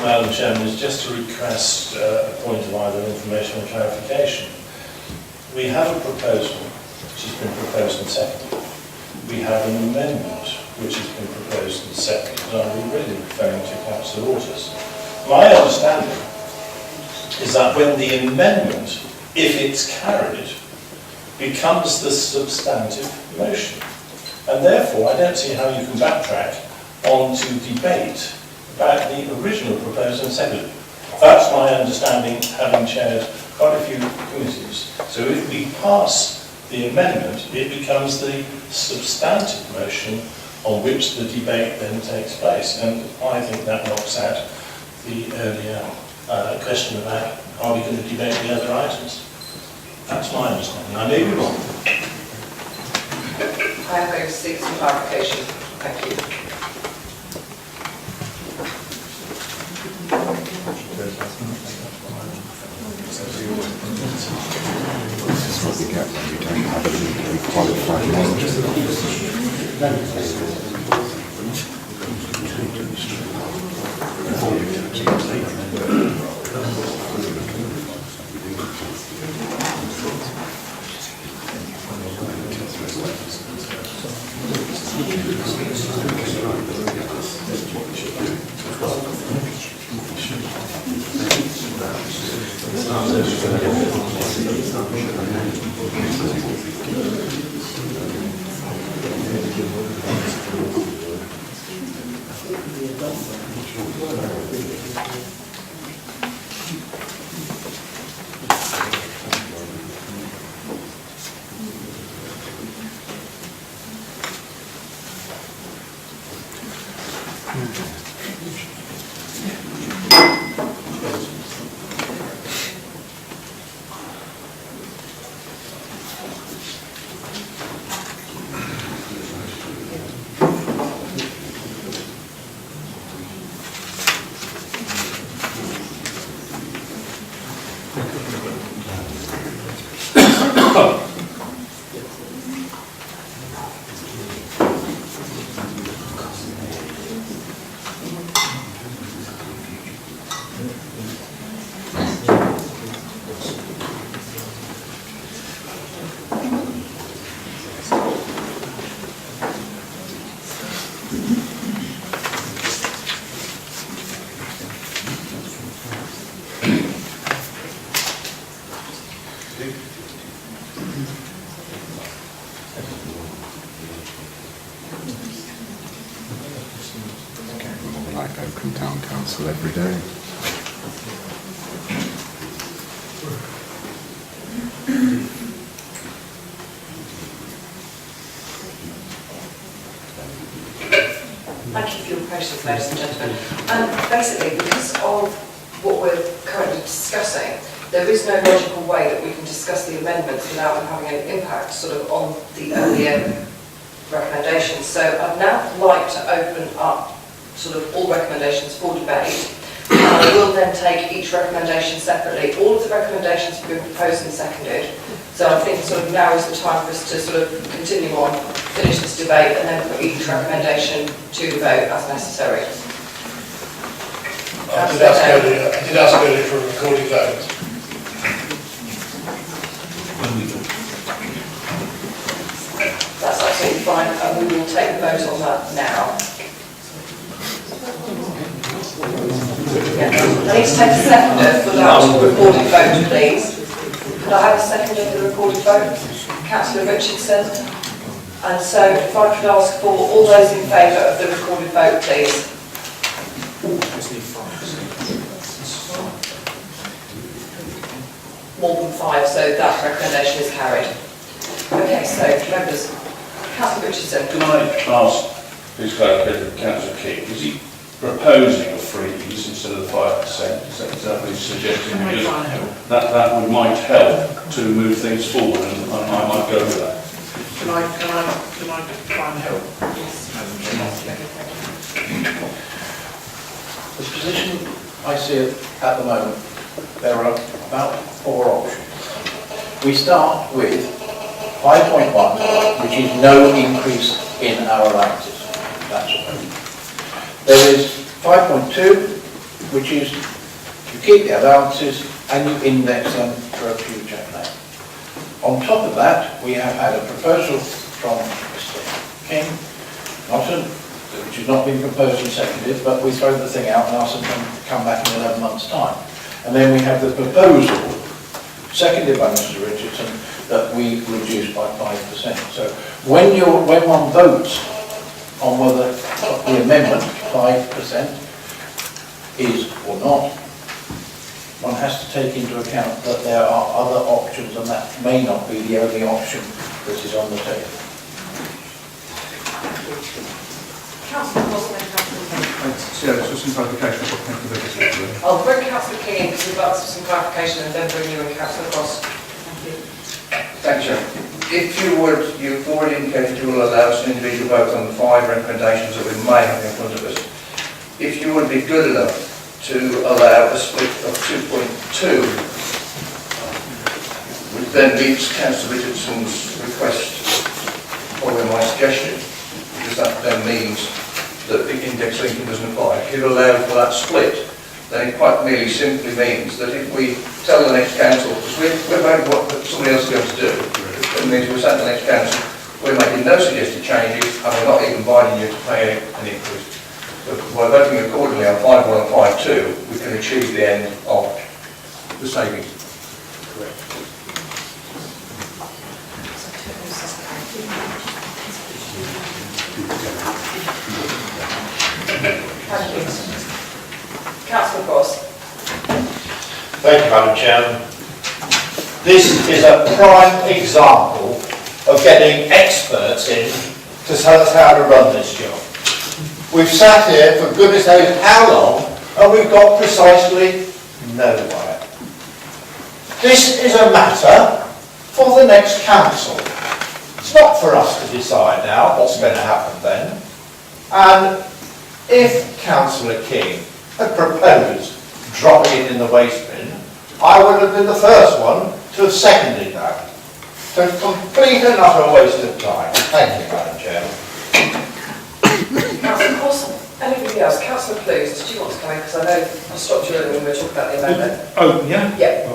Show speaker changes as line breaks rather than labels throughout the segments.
Madam Chairman, is just to request a point of either information or clarification. We have a proposal which has been proposed and seconded. We have an amendment which has been proposed and seconded, and I'm really referring to Councillor Waters. My understanding is that when the amendment, if it's carried, becomes the substantive motion. And therefore, I don't see how you can backtrack on to debate about the original proposal and seconded. That's my understanding, having chaired quite a few committees. So if we pass the amendment, it becomes the substantive motion on which the debate then takes place. And I think that knocks out the earlier question about are we going to debate the other items. That's my understanding. I may be wrong.
I am going to seek some clarification. Thank you.
This is what you get when you don't have a qualified knowledge. Like Oakham Town Council every day.
Thank you for your patience, ladies and gentlemen. Basically, because of what we're currently discussing, there is no logical way that we can discuss the amendments without them having an impact sort of on the earlier recommendations. So I'd now like to open up sort of all recommendations for debate. And I will then take each recommendation separately. All of the recommendations have been proposed and seconded. So I think sort of now is the time for us to sort of continue on, finish this debate, and then put each recommendation to the vote as necessary.
I did ask earlier for a recorded vote.
That's absolutely fine, and we will take the vote on that now. I need to take a seconder for that recorded vote, please. Could I have a seconder for the recorded vote? Councillor Richardson. And so if I could ask for all those in favour of the recorded vote, please. More than 5, so that recommendation is carried. Okay, so members, Councillor Richardson.
Can I ask, please clarify, Councillor King, is he proposing a freeze instead of the 5%? Is that what he's suggesting? Because that might help to move things forward, and I might go with that.
Can I try and help? The position I see at the moment, there are about 4 options. We start with 5.1, which is no increase in our allowances. That's all. There is 5.2, which is you keep the allowances and you index them for a future claim. On top of that, we have had a proposal from Mr. King, which has not been proposed and seconded, but we throw the thing out and ask them to come back in 11 months' time. And then we have the proposal, seconded by Mr. Richardson, that we reduce by 5%. So when one votes on whether the amendment, 5%, is or not, one has to take into account that there are other options, and that may not be the only option that is on the table.
Councillor Cross, then Councillor King.
Thanks. Yeah, just some clarification. Thank you very much.
I'll bring Councillor King in because we've asked for some clarification and then bring you in, Councillor Cross. Thank you.
Thanks, Chair. If you would, you've already indicated you will allow us an individual vote on the 5 recommendations that we may have in front of us. If you would be good enough to allow a split of 2.2, which then meets Councillor Richardson's request, following my suggestion, because that then means that the index linking doesn't apply. If you allow for that split, then it quite merely simply means that if we tell the next council, because we're voting what somebody else is going to do, it means we're saying to the next council, we're making no suggested changes and we're not even inviting you to pay an increase. But by voting accordingly on 5.1 and 5.2, we can achieve the end of the savings. Correct.
Thank you. Councillor Cross.
Thank you, Madam Chairman. This is a prime example of getting experts in to tell us how to run this job. We've sat here for goodness knows how long and we've got precisely nowhere. This is a matter for the next council. It's not for us to decide now what's going to happen then. And if Councillor King had proposed dropping it in the waste bin, I would have been the first one to have seconded that. So complete and utter waste of time. Thank you, Madam Chairman.
Councillor Cross, anybody else? Councillor Clues, did you want to come in? Because I know I stopped you earlier when we were talking about the amendment.
Oh, yeah?
Yeah.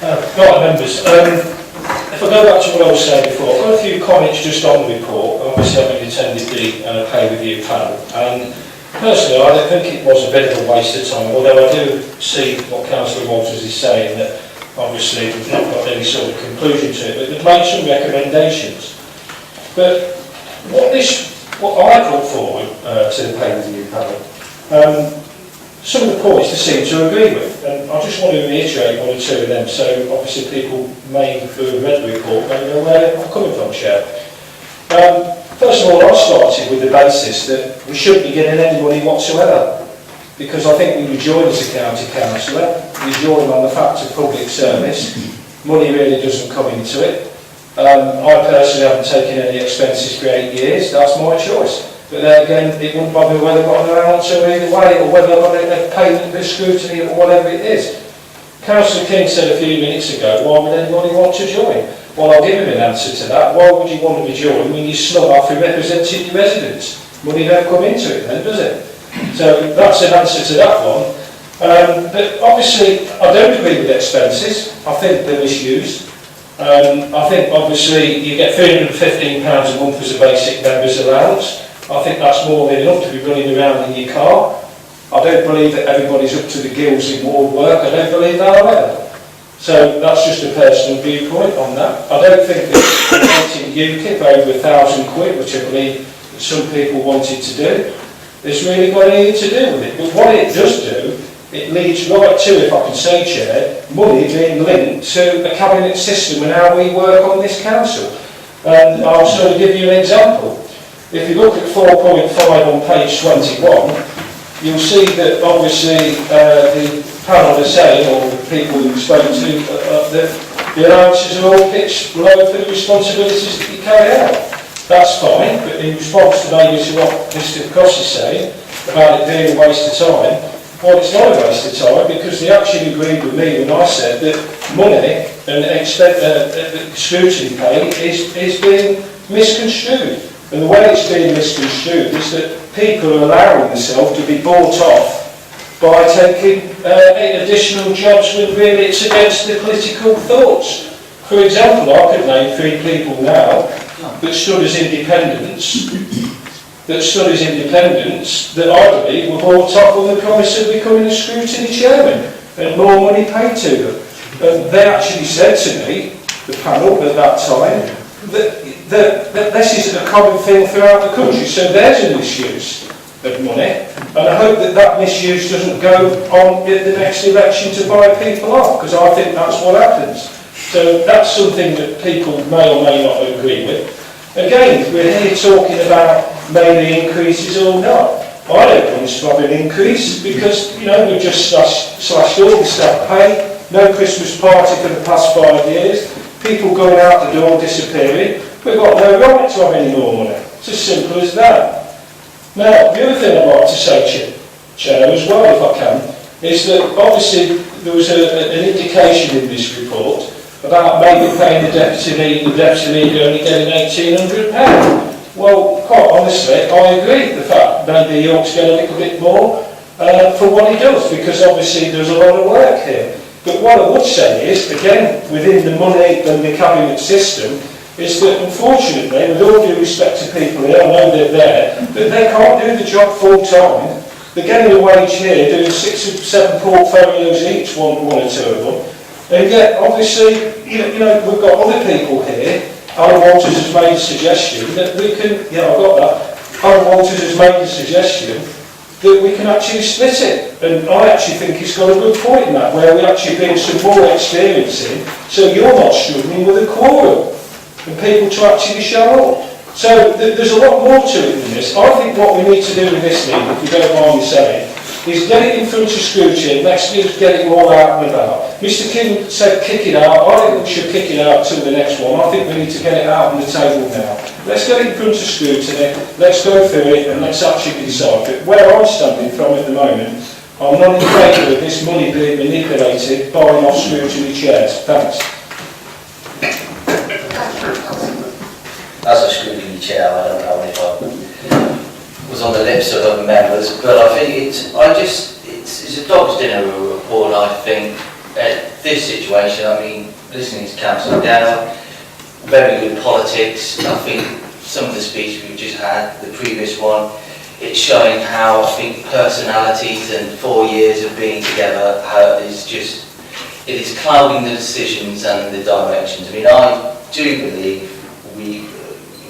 Right, members. If I go back to what I was saying before, I've got a few comments just on the report. Obviously, I've attended the pay review panel, and personally, I don't think it was a bit of a waste of time, although I do see what Councillor Walters is saying, that obviously we've not got any sort of conclusion to it, but they've made some recommendations. But what I brought forward to the pay review panel, some of the points they seem to agree with, and I just want to reiterate one or two of them, so obviously people may, who have read the report, may know where I'm coming from, Chair. First of all, I started with the basis that we shouldn't be getting any money whatsoever, because I think we rejoin as a county councillor, we join on the fact of public service, money really doesn't come into it. I personally haven't taken any expenses for 8 years, that's my choice. But then again, it wouldn't bother me whether I've got an allowance or either way, or whether I've got a payment with scrutiny or whatever it is. Councillor King said a few minutes ago, why would anybody want to join? Well, I'll give him an answer to that. Why would you want to be joined when you slug off your representing your residents? Money don't come into it then, does it? So that's an answer to that one. But obviously, I don't agree with expenses. I think they're misused. I think obviously you get £315 a month as a basic member's allowance. I think that's more than enough to be running around in your car. I don't believe that everybody's up to the gills in ward work. I don't believe that either. So that's just a personal viewpoint on that. I don't think that getting UKIP over £1,000, which I believe that some people wanted to do, there's really got anything to do with it. But what it does do, it leads right to, if I can say, Chair, money being linked to a cabinet system and how we work on this council. And I'll sort of give you an example. If you look at 4.5 on page 21, you'll see that obviously the panel is saying, or the people who spoke to, that the allowances are all pitched low for the responsibilities that you carry out. That's fine, but in response to maybe to what Mr. Cross is saying about it being a waste of time, well, it's not a waste of time because they actually agreed with me when I said that money and scrutiny pay is being misconstrued. And the way it's being misconstrued is that people are allowing themselves to be bought off by taking additional jobs when really it's against the political thoughts. For example, I could name 3 people now that stood as independents, that I believe were brought up on the promise of becoming a scrutiny chairman and more money paid to them. And they actually said to me, the panel at that time, that this is a common thing throughout the country, so there's a misuse of money, and I hope that that misuse doesn't go on at the next election to buy people off, because I think that's what happens. So that's something that people may or may not agree with. Again, we're here talking about maybe increases or not. I don't want us to have an increase because, you know, we've just slashed all the staff pay, no Christmas party for the past 5 years, people going out the door disappearing. We've got no right to have any more money. It's as simple as that. Now, the other thing I'd like to say, Chair, as well, if I can, is that obviously there was an indication in this report about maybe paying the deputy leader only getting £1,800. Well, quite honestly, I agree with the fact maybe he ought to get a little bit more for what he does, because obviously there's a lot of work here. But what I would say is, again, within the money and the cabinet system, is that unfortunately, with all due respect to people here, I know they're there, but they can't do the job full time. They're getting a wage here, doing 6 or 7 portfolios each, one or 2 of them. And yet, obviously, you know, we've got other people here. Alan Walters has made a suggestion that we can, Alan Walters has made a suggestion that we can actually split it. And I actually think he's got a good point in that, where we actually bring some more experience in, so you're not struggling with a quorum, and people to actually show up. So there's a lot more to it than this. I think what we need to do with this meeting, if you don't mind me saying, is get it in front of scrutiny, let's just get it all out and about. Mr. King said kick it out. I think we should kick it out till the next one. I think we need to get it out on the table now. Let's get it in front of scrutiny, let's go through it, and let's actually decide. But where I'm standing from at the moment, I'm not in favour of this money being manipulated by off scrutiny chairs. Thanks.
As a scrutiny chair, I don't know if I was on the lips of other members, but I think it's a dog's dinner report. I think at this situation, I mean, listening to Councillor Dow, very good politics. I think some of the speech we've just had, the previous one, it's showing how I think personalities and 4 years of being together it is clouding the decisions and the directions. I mean, I do believe we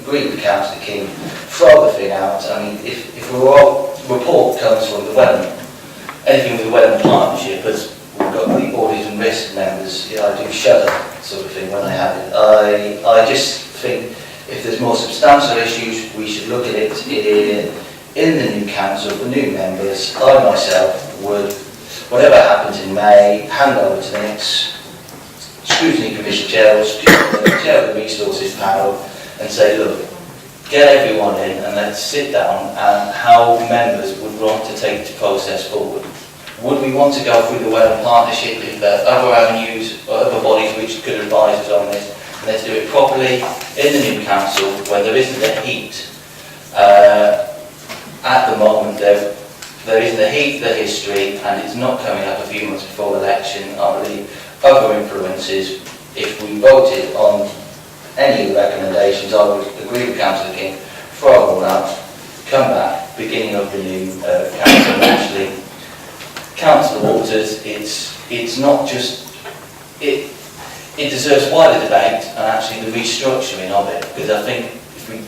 agree with Councillor King, throw the thing out. I mean, if a report comes from the Welland, anything with the Welland Partnership, as we've got the audit and risk members, I do shudder sort of thing when I have it. I just think if there's more substantial issues, we should look at it in the new council, the new members. I myself would, whatever happens in May, hand over to the next scrutiny commission chair or chair of the resources panel and say, look, get everyone in and let's sit down and how members would want to take the process forward. Would we want to go through the Welland Partnership if there are other avenues or other bodies which could advise us on this? And let's do it properly in the new council where there isn't the heat. At the moment there isn't the heat, the history, and it's not coming up a few months before the election. I believe other influences, if we voted on any of the recommendations, I would agree with Councillor King, throw them all out, come back, beginning of the new council. And actually, Councillor Walters, it's not just, it deserves wider debate and actually the restructuring of it, because I think if we,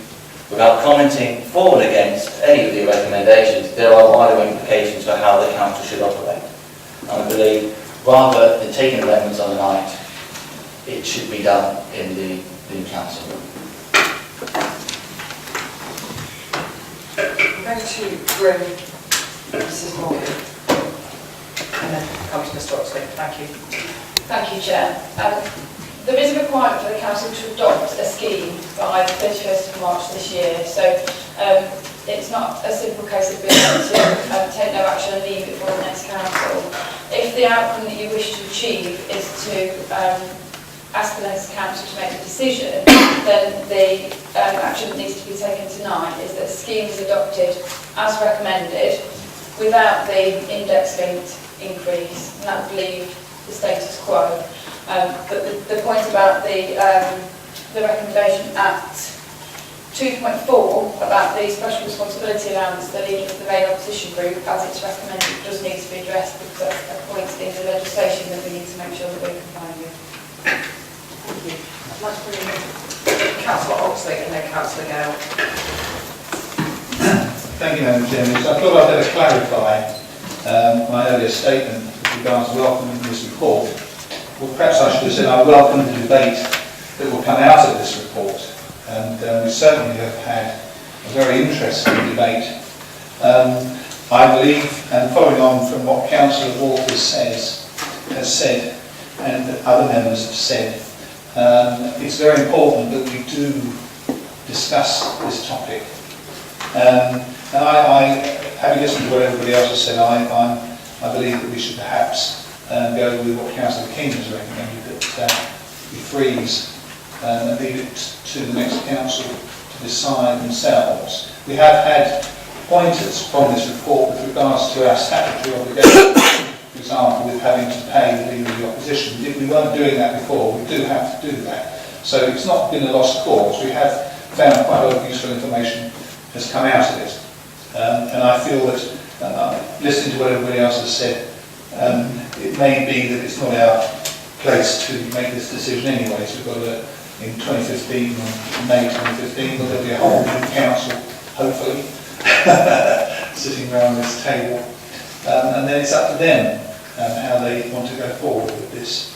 without commenting for and against any of the recommendations, there are wider implications for how the council should operate. And I believe, rather than taking amendments on the night, it should be done in the new council.
I'm going to bring Mrs. Morgan and then come to Mr. Oxley. Thank you.
Thank you, Chair. There is a requirement for the Council to adopt a scheme by the 31st of March this year, so it's not a simple case of being able to take no action and leave it for the next Council. If the outcome that you wish to achieve is to ask the next council to make a decision, then the action that needs to be taken tonight is that the scheme is adopted as recommended without the index-linked increase, and that would leave the status quo. But the point about the recommendation at 2.4 about the special responsibility allowance, the leader of the main opposition group, as it's recommended, does need to be addressed because that's a point in the legislation that we need to make sure that we're complying with.
Thank you. I'd like to bring in Councillor Oxley and then Councillor Gale.
Thank you, Madam Chairman. So I thought I'd better clarify my earlier statement with regards to welcoming this report. Well, perhaps I should have said I welcome the debate that will come out of this report. And we certainly have had a very interesting debate. I believe, and following on from what Councillor Walters has said, and other members have said, it's very important that we do discuss this topic. And having listened to what everybody else has said, I believe that we should perhaps go with what Councillor King has recommended, that we freeze and leave it to the next council to decide themselves. We have had pointers from this report with regards to our statutory obligation, for example, with having to pay the leader of the opposition. We weren't doing that before, we do have to do that. So it's not been a lost cause. We have found quite a lot of useful information has come out of it. And I feel that, listening to what everybody else has said, it may be that it's not our place to make this decision anyway. So we've got to, in 2015, or May 2015, there'll be a whole new council, hopefully, sitting around this table. And then it's up to them how they want to go forward with this.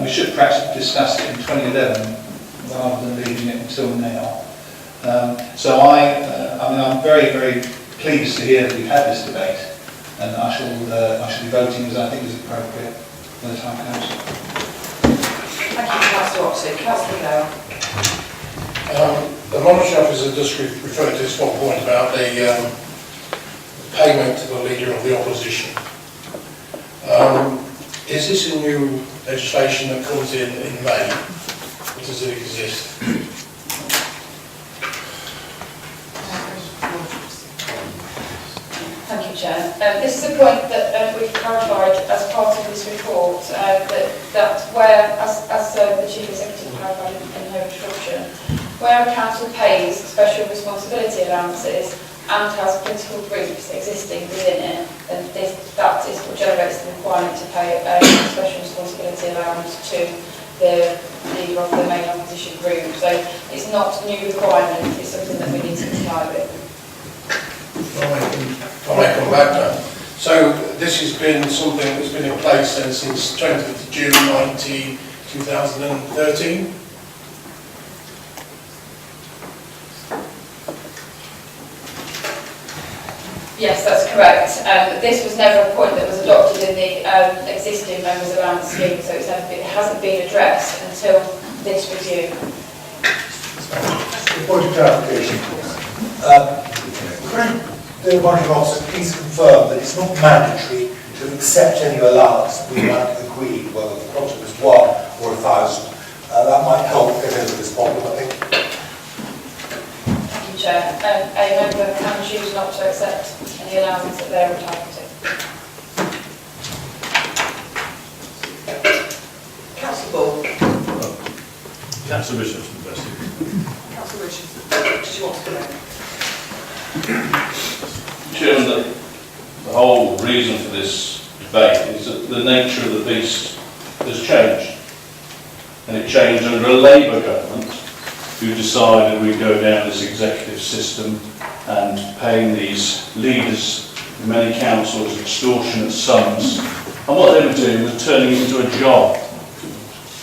We should perhaps have discussed it in 2011 rather than leaving it until now. So I'm very, very pleased to hear that we've had this debate, and I shall be voting as I think is appropriate when the time comes.
Thank you, Councillor Oxley. Councillor Gale.
The monitoring officer just referred to this one point about the payment to the leader of the opposition. Is this a new legislation that comes in May, or does it exist?
Thank you, Chair. This is a point that we've clarified as part of this report, that where, as the Chief Executive clarified in her introduction, where a council pays special responsibility allowances and has political groups existing within it, then that is what generates the requirement to pay a special responsibility allowance to the leader of the main opposition group. So it's not a new requirement, it's something that we need to comply with.
I may come back now. So this has been something that's been in place then since 20th of June 2013?
Yes, that's correct. This was never a point that was adopted in the existing members allowance scheme, so it hasn't been addressed until this review.
A point of clarification. The monitoring officer, please confirm that it's not mandatory to accept any allowance that we might agree, whether the quantum is 1 or 1,000. That might help get over this problem, I think.
Thank you, Chair. A member can choose not to accept any allowance that they're entitled to.
Councillor Ball.
Councillor Richardson, first.
Councillor Richardson, did you want to comment?
Chairman, the whole reason for this debate is that the nature of the beast has changed. And it changed under a Labour government who decided we'd go down this executive system and paying these leaders, many councils, extortionate sums. And what they were doing was turning it into a job.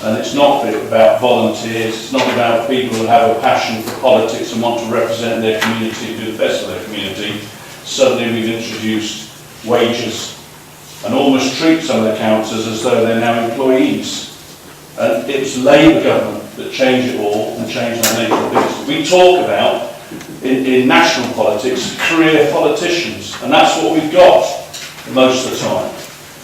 And it's not about volunteers, it's not about people who have a passion for politics and want to represent their community and do the best for their community. Suddenly we've introduced wages and almost treat some of the councillors as though they're now employees. And it was Labour government that changed it all and changed the nature of business. We talk about, in national politics, career politicians, and that's what we've got most of the time.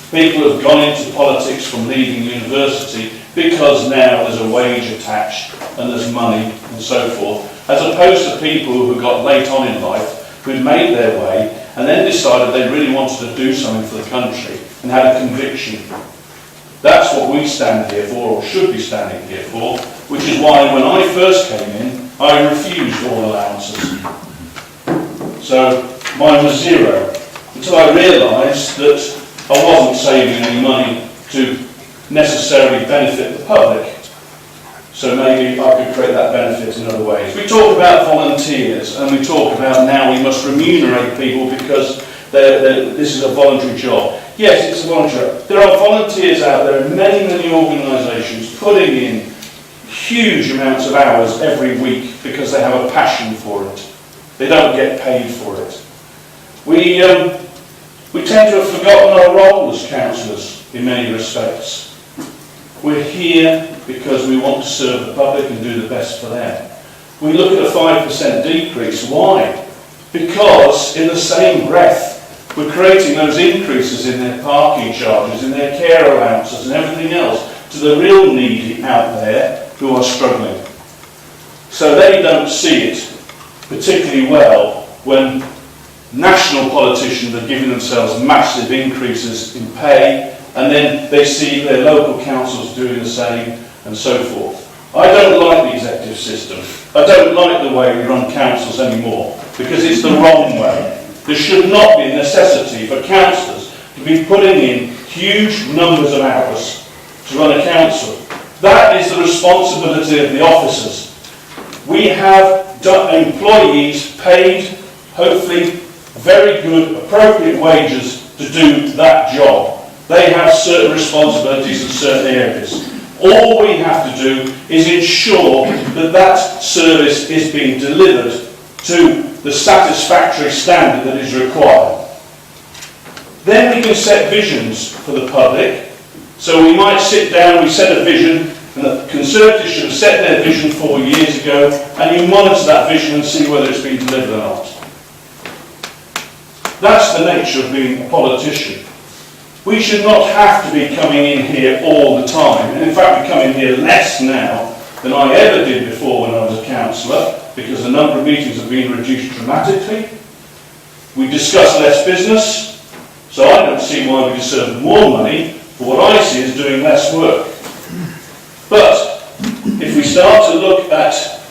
People have gone into politics from leaving university because now there's a wage attached and there's money and so forth, as opposed to people who got late on in life, who'd made their way and then decided they really wanted to do something for the country and had a conviction. That's what we stand here for, or should be standing here for, which is why when I first came in, I refused all allowances. So mine was zero, until I realised that I wasn't saving any money to necessarily benefit the public. So maybe I could create that benefit in other ways. We talk about volunteers, and we talk about now we must remunerate people because this is a voluntary job. Yes, it's a voluntary job. There are volunteers out there in many, many organisations putting in huge amounts of hours every week because they have a passion for it. They don't get paid for it. We tend to have forgotten our role as councillors in many respects. We're here because we want to serve the public and do the best for them. We look at a 5% decrease. Why? Because in the same breath we're creating those increases in their parking charges, in their care allowances and everything else to the real needy out there who are struggling. So they don't see it particularly well when national politicians are giving themselves massive increases in pay, and then they see their local councils doing the same, and so forth. I don't like the executive system. I don't like the way we run councils anymore, because it's the wrong way. There should not be a necessity for councillors to be putting in huge numbers of hours to run a council. That is the responsibility of the officers. We have employees paid, hopefully, very good, appropriate wages to do that job. They have certain responsibilities in certain areas. All we have to do is ensure that that service is being delivered to the satisfactory standard that is required. Then we can set visions for the public. So we might sit down, we set a vision, and the Conservatives should have set their vision 4 years ago, and you monitor that vision and see whether it's been delivered or not. That's the nature of being a politician. We should not have to be coming in here all the time. And in fact, we come in here less now than I ever did before when I was a councillor, because the number of meetings have been reduced dramatically. We discuss less business, so I don't see why we deserve more money for what I see as doing less work. But if we start to look at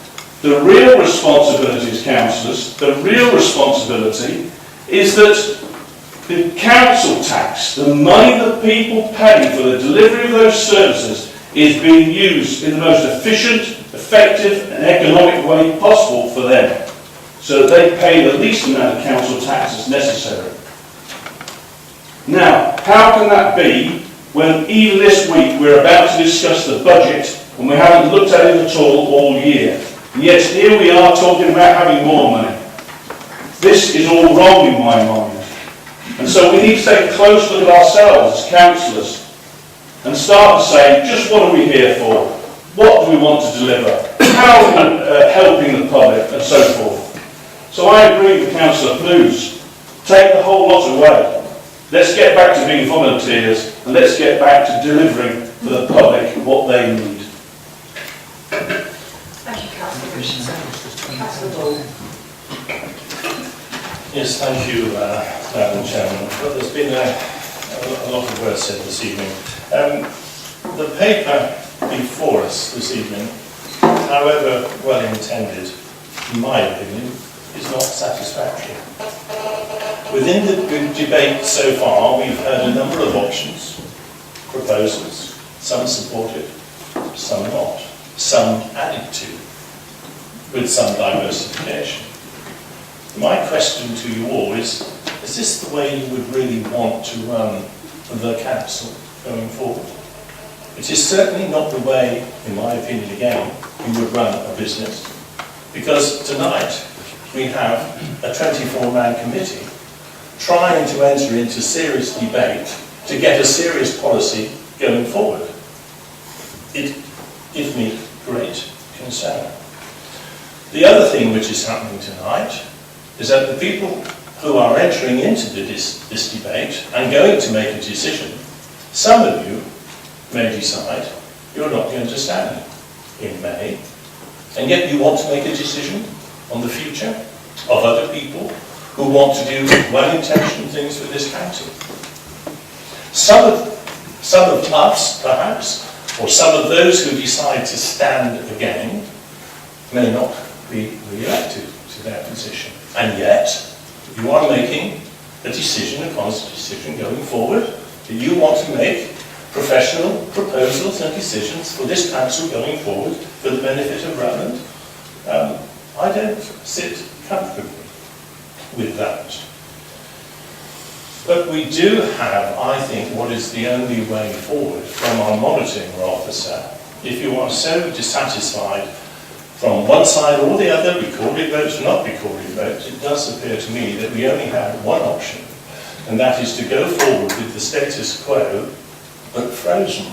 the real responsibility as councillors, the real responsibility is that the council tax, the money that people pay for the delivery of those services, is being used in the most efficient, effective and economic way possible for them, so that they pay the least amount of council tax as necessary. Now, how can that be when even this week we're about to discuss the budget and we haven't looked at it at all year? And yet here we are talking about having more money. This is all wrong in my mind. And so we need to take a close look at ourselves as councillors and start to say, just what are we here for? What do we want to deliver? How are we helping the public, and so forth? So I agree with Councillor Blues. Take the whole lot away. Let's get back to being volunteers, and let's get back to delivering for the public what they need.
Thank you, Councillor Richardson. Councillor Ball.
Yes, thank you, Madam Chairman. Well, there's been a lot of words said this evening. The paper before us this evening, however well intended, in my opinion, is not satisfactory. Within the debate so far, we've heard a number of options, proposals, some supported, some not, some added to, with some diversification. My question to you all is this the way you would really want to run the council going forward? It is certainly not the way, in my opinion again, you would run a business. Because tonight we have a 24-man committee trying to enter into serious debate to get a serious policy going forward. It gives me great concern. The other thing which is happening tonight is that the people who are entering into this debate and going to make a decision, some of you may decide you're not going to stand in May, and yet you want to make a decision on the future of other people who want to do well-intentioned things with this council. Some of us, perhaps, or some of those who decide to stand again, may not be re-elected to their position. And yet, you are making a decision, a conscious decision going forward, that you want to make professional proposals and decisions for this council going forward for the benefit of Rutland. I don't sit comfortably with that. But we do have, I think, what is the only way forward from our monitoring officer. If you are so dissatisfied from one side or the other, recorded votes, not recorded votes, it does appear to me that we only have one option, and that is to go forward with the status quo, but frozen.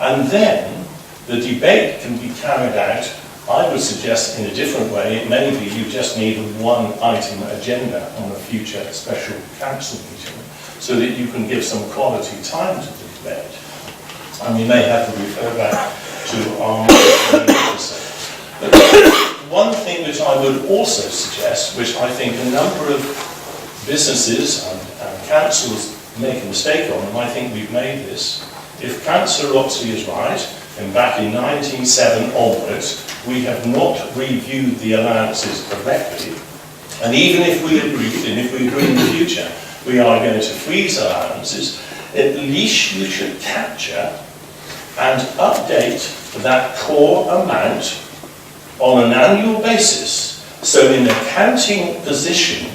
And then the debate can be carried out, I would suggest, in a different way. It may be you just need a one-item agenda on a future special council meeting, so that you can give some quality time to the debate. And we may have to refer back to our monitoring officer. But one thing which I would also suggest, which I think a number of businesses and councils make a mistake on, and I think we've made this, if Councillor Oxley is right, and back in 1907 onwards, we have not reviewed the allowances correctly, and even if we agreed, and if we agree in the future, we are going to freeze allowances, at least you should capture and update that core amount on an annual basis, so in a counting position,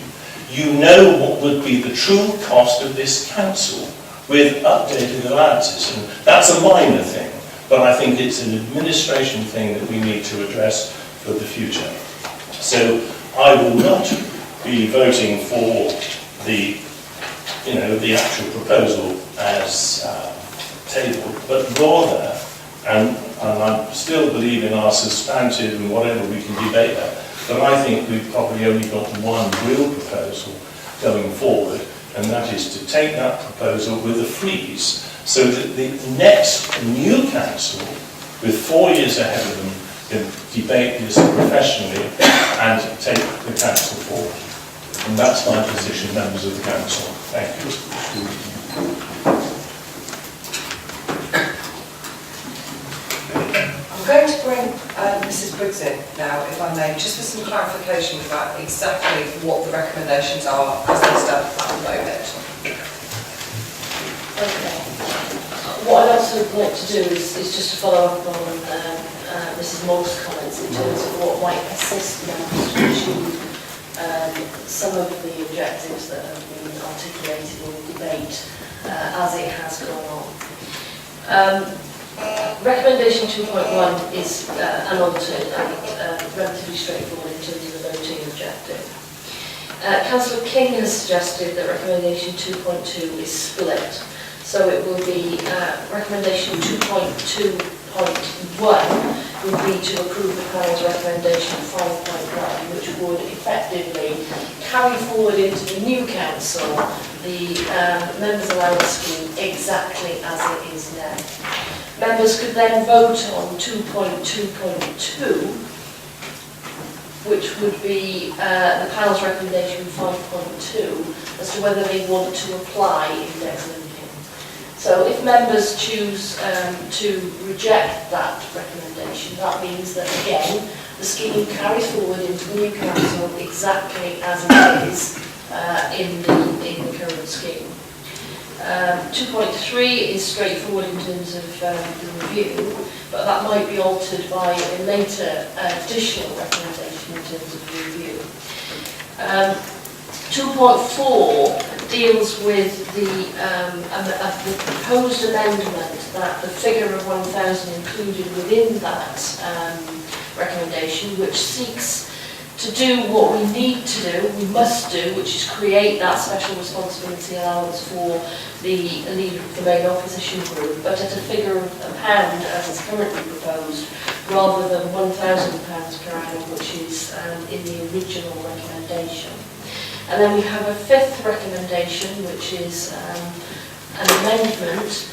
you know what would be the true cost of this council with updated allowances. And that's a minor thing, but I think it's an administration thing that we need to address for the future. So I will not be voting for the actual proposal as tabled, but rather, and I still believe in our substantive and whatever we can debate that, but I think we've probably only got one real proposal going forward, and that is to take that proposal with a freeze, so that the next new council, with 4 years ahead of them, can debate this professionally and take the council forward. And that's my position, members of the council. Thank you.
I'm going to bring Mrs. Briggs in now, if I may, just for some clarification about exactly what the recommendations are as they stand at the moment.
Okay. What I'd also like to do is just to follow up on Mrs. Moore's comments in terms of what might assist members to achieve some of the objectives that have been articulated in the debate as it has gone on. Recommendation 2.1 is unaltered and relatively straightforward in terms of the voting objective. Councillor King has suggested that recommendation 2.2 is split. So it will be recommendation 2.2.1 would be to approve the panel's recommendation 5.1, which would effectively carry forward into the new council the members' allowance scheme exactly as it is now. Members could then vote on 2.2.2, which would be the panel's recommendation 5.2, as to whether they want to apply index linking. So if members choose to reject that recommendation, that means that again the scheme carries forward into the new council exactly as it is in the current scheme. 2.3 is straightforward in terms of the review, but that might be altered by a later additional recommendation in terms of the review. 2.4 deals with the proposed amendment that the figure of 1,000 included within that recommendation, which seeks to do what we need to do, we must do, which is create that special responsibility allowance for the leader of the main opposition group, but at a figure of £1 as is currently proposed, rather than £1,000 per annum, which is in the original recommendation. And then we have a fifth recommendation, which is an amendment,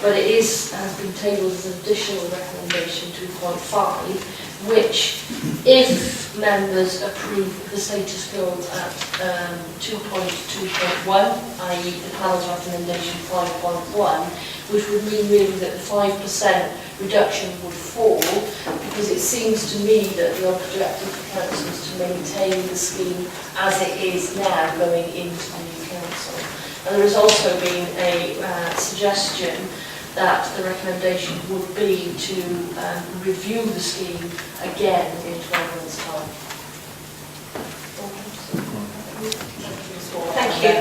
but it has been tabled as an additional recommendation 2.5, which If members approve the status quo at 2.2.1, i.e. the panel's recommendation 5.1, which would mean really that the 5% reduction would fall, because it seems to me that the objective for council is to maintain the scheme as it is now going into the new council. And there has also been a suggestion that the recommendation would be to review the scheme again in 12 months' time.
Thank you.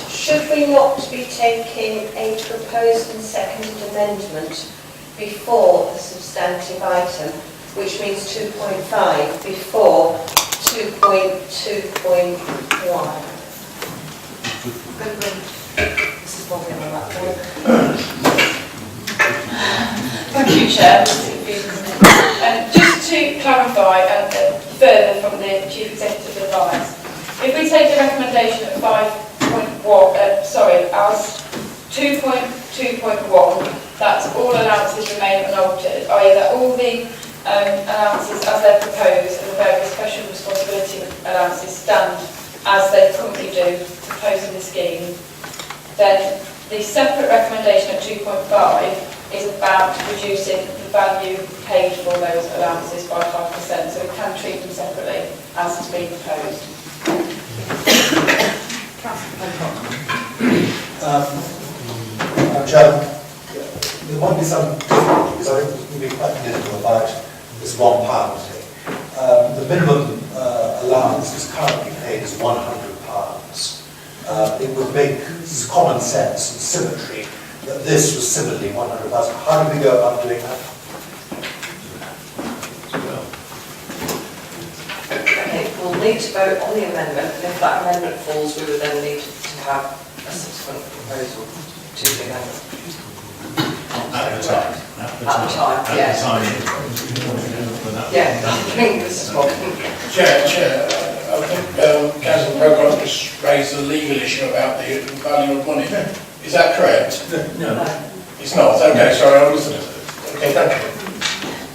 Should we not be taking a proposed and seconded amendment before the substantive item, which means 2.5 before 2.2.1?
Thank you, Chair. Just to clarify further from the Chief Executive advice, if we take the recommendation at 5.1, as 2.2.1, that's all allowances remain unaltered, i.e. that all the allowances as they're proposed and the various special responsibility allowances stand as they currently do, proposed in the scheme, then the separate recommendation at 2.5 is about reducing the value paid for those allowances by 5%, so we can treat them separately as has been proposed.
Chairman, there might be some difficulty, because I think we can be quite political about this £1 thing. The minimum allowance is currently paid as £100. It would make common sense and symmetry that this was similarly £100,000. How do we go about doing that?
Okay, we'll need to vote on the amendment, and if that amendment falls, we would then need to have a subsequent proposal to the amendment.
At the time.
Yeah. Yeah, I think this is what...
Chair, I think Councillor Pocock just raised a legal issue about the value of money. Is that correct?
No.
It's not? Okay, sorry, I was... Okay, thank you.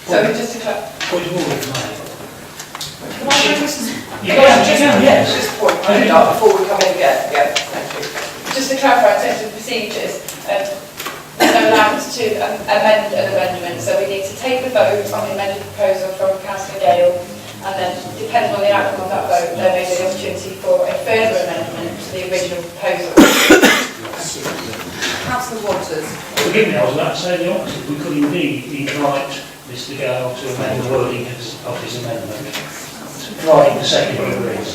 So just to clarify...
Point of order, can I?
Yes, just a point, before we come in again. Yeah, thank you.
Just to clarify in terms of procedures, there's no allowance to amend an amendment, so we need to take the vote on the amended proposal from Councillor Gale, and then depending on the outcome of that vote, there may be the opportunity for a further amendment to the original proposal.
Councillor Waters.
Forgive me, I was about to say the opposite. We could indeed invite Mr Gale to amend the wording of his amendment, providing the secretary agrees.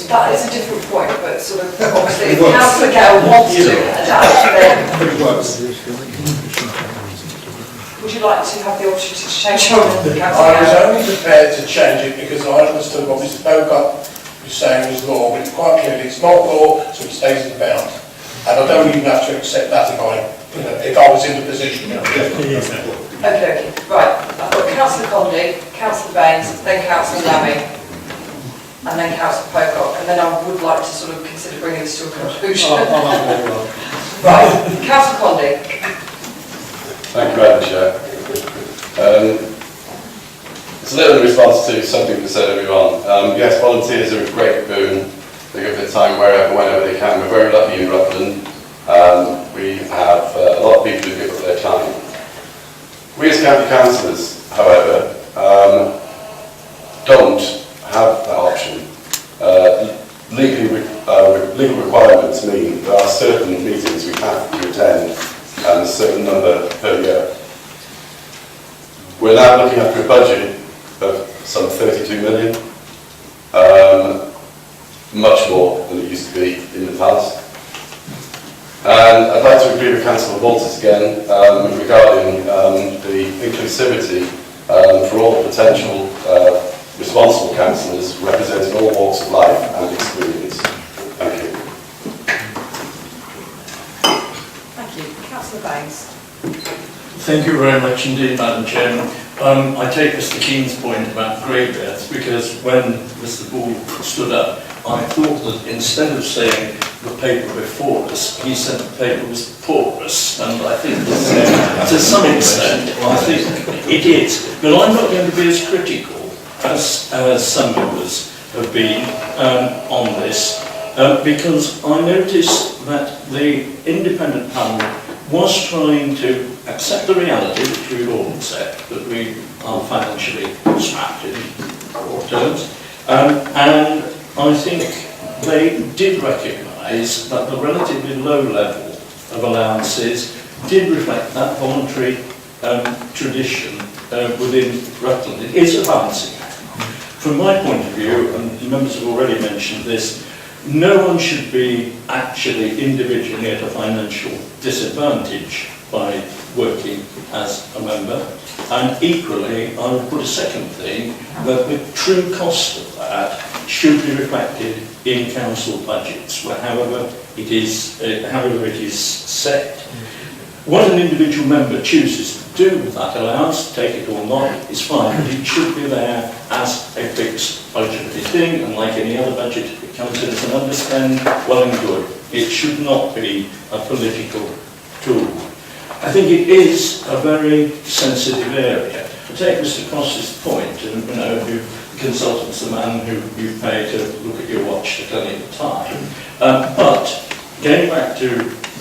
That is a different point, but sort of, obviously, if Councillor Gale wants to adapt, then would you like to have the opportunity to change your amendment, Councillor
I was
Gale?
only prepared to change it because I understood what Mr Pocock was saying was law, but it's quite clearly it's not law, so it stays in bound. And I don't even have to accept that if I was in the position.
Okay, right. I've got Councillor Conley, Councillor Baines, then Councillor Lammy, and then Councillor Pocock, and then I would like to sort of consider bringing this to a conclusion. Right, Councillor Conley.
Thank you, Madam Chair. It's a little in response to something that was said earlier on. Yes, volunteers are a great boon. They give their time wherever, whenever they can. We're very lucky in Rutland. We have a lot of people who give up their time. We as county councillors, however, don't have that option. Legal requirements mean there are certain meetings we have to attend and a certain number per year. We're now looking after a budget of some 32 million, much more than it used to be in the past. And I'd like to agree with Councillor Walters again regarding the inclusivity for all potential responsible councillors representing all walks of life and experience. Thank you.
Thank you. Councillor Baines.
Thank you very much indeed, Madam Chairman. I take Mr Keane's point about grey beds, because when Mr Ball stood up, I thought that instead of saying the paper before us, he said the paper was porous, and I think to some extent, I think it is. But I'm not going to be as critical as some members have been on this, because I noticed that the independent panel was trying to accept the reality, which we all accept, that we are financially strapped in broad terms, and I think they did recognise that the relatively low level of allowances did reflect that voluntary tradition within Rutland. It is a balancing act. From my point of view, and members have already mentioned this, no one should be actually individually at a financial disadvantage by working as a member. And equally, I would put a second thing, that the true cost of that should be reflected in council budgets, however it is set. What an individual member chooses to do with that allowance, take it or not, is fine, but it should be there as a fixed budgetary thing, and like any other budget, if it comes in as an underspend, well and good. It should not be a political tool. I think it is a very sensitive area. To take Mr. Cross's point, and the consultant's the man who you pay to look at your watch to tell you the time, but going back to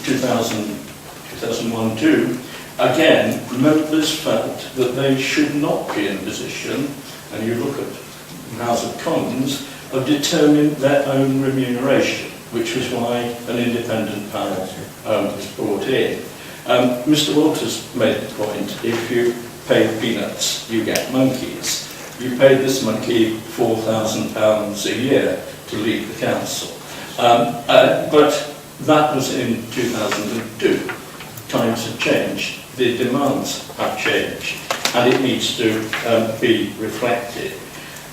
2001-2, again, members felt that they should not be in a position, and you look at the House of Commons, of determining their own remuneration, which was why an independent panel was brought in. Mr. Walters made the point, if you pay peanuts, you get monkeys. You paid this monkey £4,000 a year to leave the council. But that was in 2002. Times have changed, the demands have changed, and it needs to be reflected.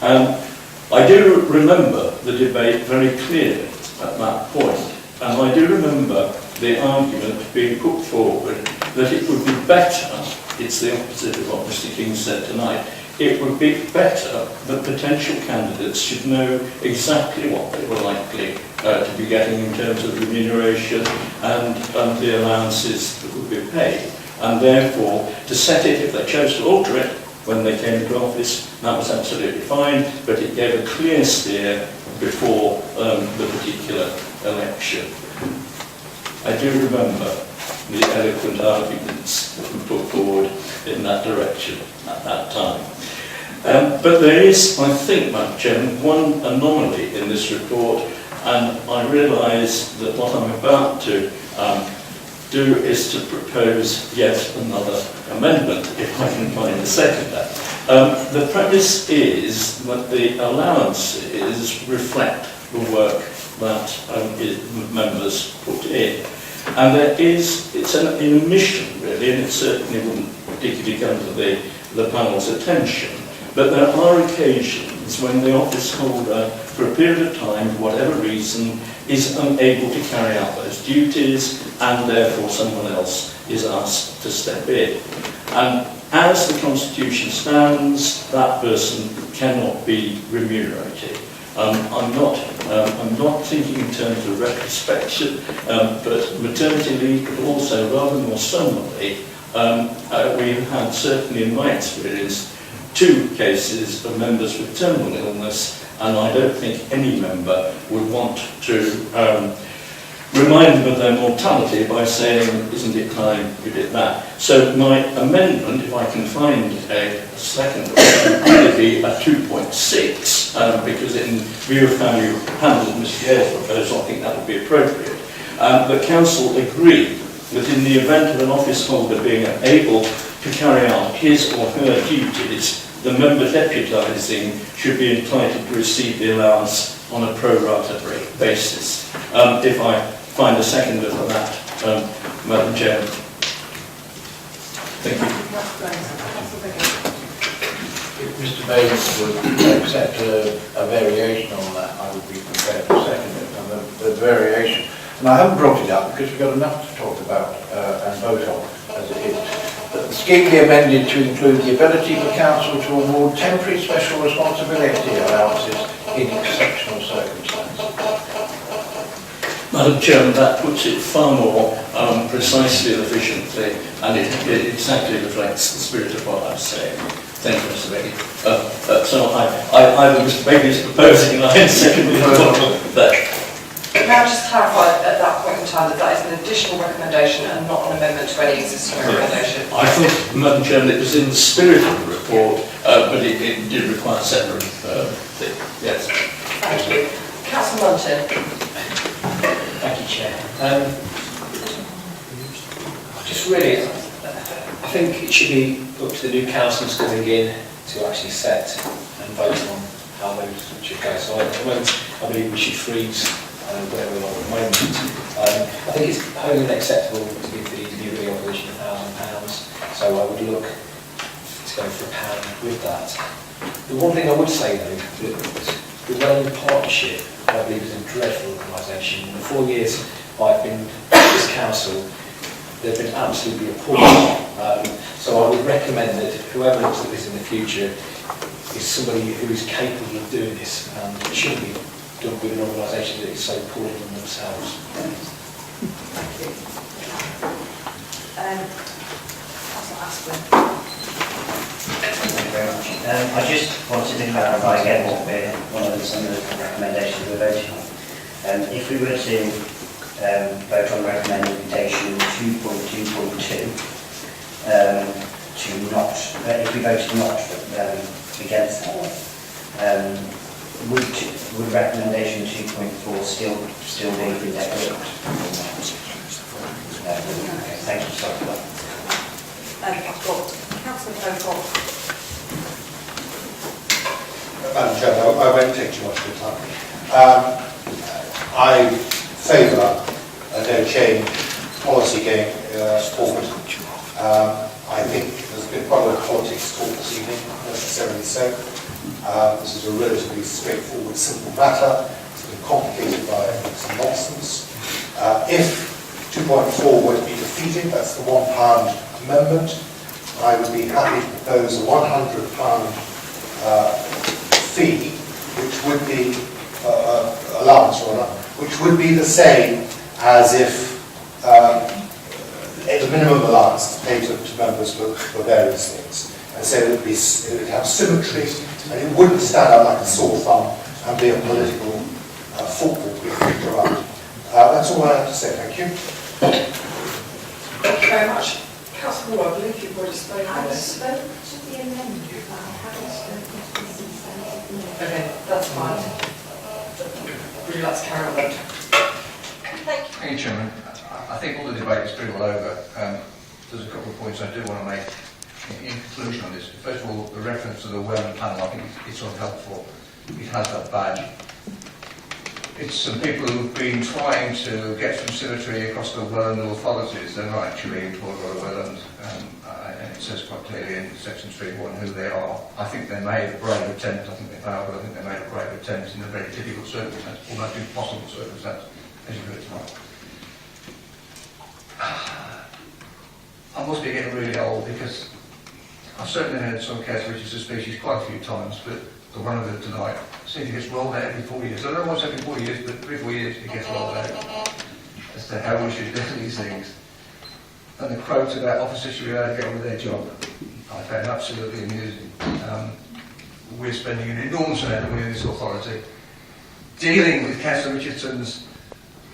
I do remember the debate very clearly at that point, and I do remember the argument being put forward that it would be better, it's the opposite of what Mr. King said tonight, it would be better that potential candidates should know exactly what they were likely to be getting in terms of remuneration and the allowances that would be paid. And therefore, to set it, if they chose to alter it when they came into office, that was absolutely fine, but it gave a clear steer before the particular election. I do remember the eloquent arguments that were put forward in that direction at that time. But there is, I think, Madam Chairman, one anomaly in this report, and I realise that what I'm about to do is to propose yet another amendment, if I can find a seconder. The premise is that the allowances reflect the work that members put in. And it's an omission, really, and it certainly wouldn't particularly come to the panel's attention. But there are occasions when the office holder, for a period of time, for whatever reason, is unable to carry out those duties, and therefore someone else is asked to step in. And as the Constitution stands, that person cannot be remunerated. I'm not thinking in terms of retrospection, but maternity leave, but also rather more summarily, we have had, certainly in my experience, 2 cases of members with terminal illness, and I don't think any member would want to remind them of their mortality by saying, isn't it time you did that? So my amendment, if I can find a second, would be a 2.6, because in view of how you handled Mr. Gale's proposal, I think that would be appropriate. The Council agreed that in the event of an office holder being unable to carry out his or her duties, the member deputising should be entitled to receive the allowance on a pro-rata basis. If I find a seconder for that, Madam Chair. Thank you.
If Mr. Baines would accept a variation on that, I would be prepared to second it. And the variation, and I haven't brought it up because we've got enough to talk about and vote on as it is. But the scheme be amended to include the ability for council to award temporary special responsibility allowances in exceptional circumstances.
Madam Chairman, that puts it far more precisely and efficiently, and it exactly reflects the spirit of what I'm saying. Thank you, Mr. Becky. So I was maybe proposing, I secondly that.
Can I just clarify at that point in time that that is an additional recommendation and not an amendment to any existing recommendation?
I thought, Madam Chairman, it was in the spirit of the report, but it did require a separate thing. Yes.
Thank you. Councillor Munton.
Thank you, Chair. Just really, I think it should be up to the new councillors coming in to actually set and vote on how those should go. So at the moment, I believe we should freeze where we are at the moment. I think it's wholly unacceptable to give the new reorganisation £1,000. So I would look to go for £1 with that. The one thing I would say though, that the Rutland Partnership, I believe, is a dreadful organisation. In the 4 years I've been at this council, they've been absolutely appalling. So I would recommend that whoever looks at this in the future is somebody who is capable of doing this, and it shouldn't be done with an organisation that is so poor in themselves.
Thank you. Councillor Asplin.
Thank you very much. I just wanted to clarify again one of some of the recommendations we're voting on. If we were to vote on recommendation 2.2.2, to not, if we voted not against that, would recommendation 2.4 still be indefinite? Okay, thank you. Sorry for that.
I've got Councillor Pocock.
Madam Chair, I won't take too much of your time. I favour a no change policy going forward. I think there's been quite a lot of politics talk this evening, necessarily so. This is a relatively straightforward, simple matter. It's been complicated by some nonsense. If 2.4 were to be defeated, that's the £1 amendment, I would be happy to propose a £100 fee, which would be allowance or not, which would be the same as if the minimum allowance is paid to members for various things. And so it would have symmetry, and it wouldn't stand out like a sore thumb and be a political football kicked around. That's all I have to say. Thank you.
Thank you very much. Councillor Moore, I believe you've already spoken on
I
this.
spoke to the amendment, but I haven't spoken to the since.
Okay, that's fine. Would you like to carry on then?
Thank you, Chairman. I think all the debate is pretty well over. There's a couple of points I do want to make in conclusion on this. First of all, the reference to the Wellman panel, I think it's unhelpful. It has that badge. It's some people who've been trying to get some symmetry across the Welland authorities. They're not actually employed by the Welland, and it says quite clearly in section 3.1 who they are. I think they made a brave attempt. I think they failed, but I think they made a brave attempt in a very difficult circumstance, almost impossible circumstance, as you heard tonight. I must be getting really old because I've certainly heard some case which is a species quite a few times, but the one of them tonight seems it gets rolled out every 4 years. I don't know what's every 4 years, but every 4 years it gets rolled out as to how we should do these things. And the quote about officers should be able to get on with their job, I found absolutely amusing. We're spending an enormous amount of money in this authority dealing with Councillor Richardson's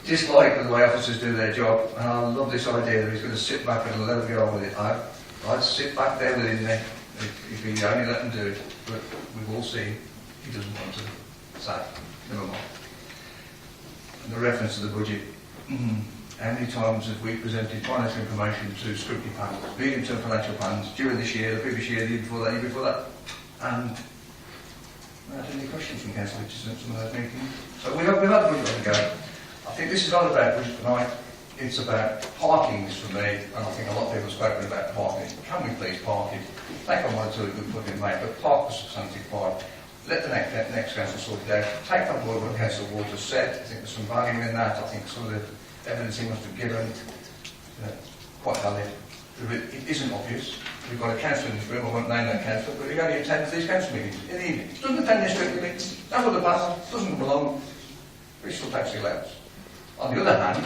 dislike of the way officers do their job, and I love this idea that he's going to sit back and let them get on with it. I'd sit back there with him there if he only let them do it, but we've all seen he doesn't want to say, never mind. And the reference to the budget, how many times have we presented financial information to scrutiny panels, medium-term financial plans, during this year, the previous year, the year before that, and I had any questions from Councillor Richardson at some of those meetings. So we've had the budget on the go. I think this is not about budget tonight, it's about parkings for me, and I think a lot of people have spoken about parking. Can we please park it? Take on one or two good fucking mate, but park the substantive part. Let the next council sort it out. Take on board what Councillor Waters said. I think there's some value in that. I think some of the evidence he must have given quite valid. It isn't obvious. We've got a councillor in this room, I won't name that councillor, but he only attends these council meetings in the evening. Doesn't attend this strictly meetings. That's what the panel doesn't belong. But he still takes the allowance. On the other hand,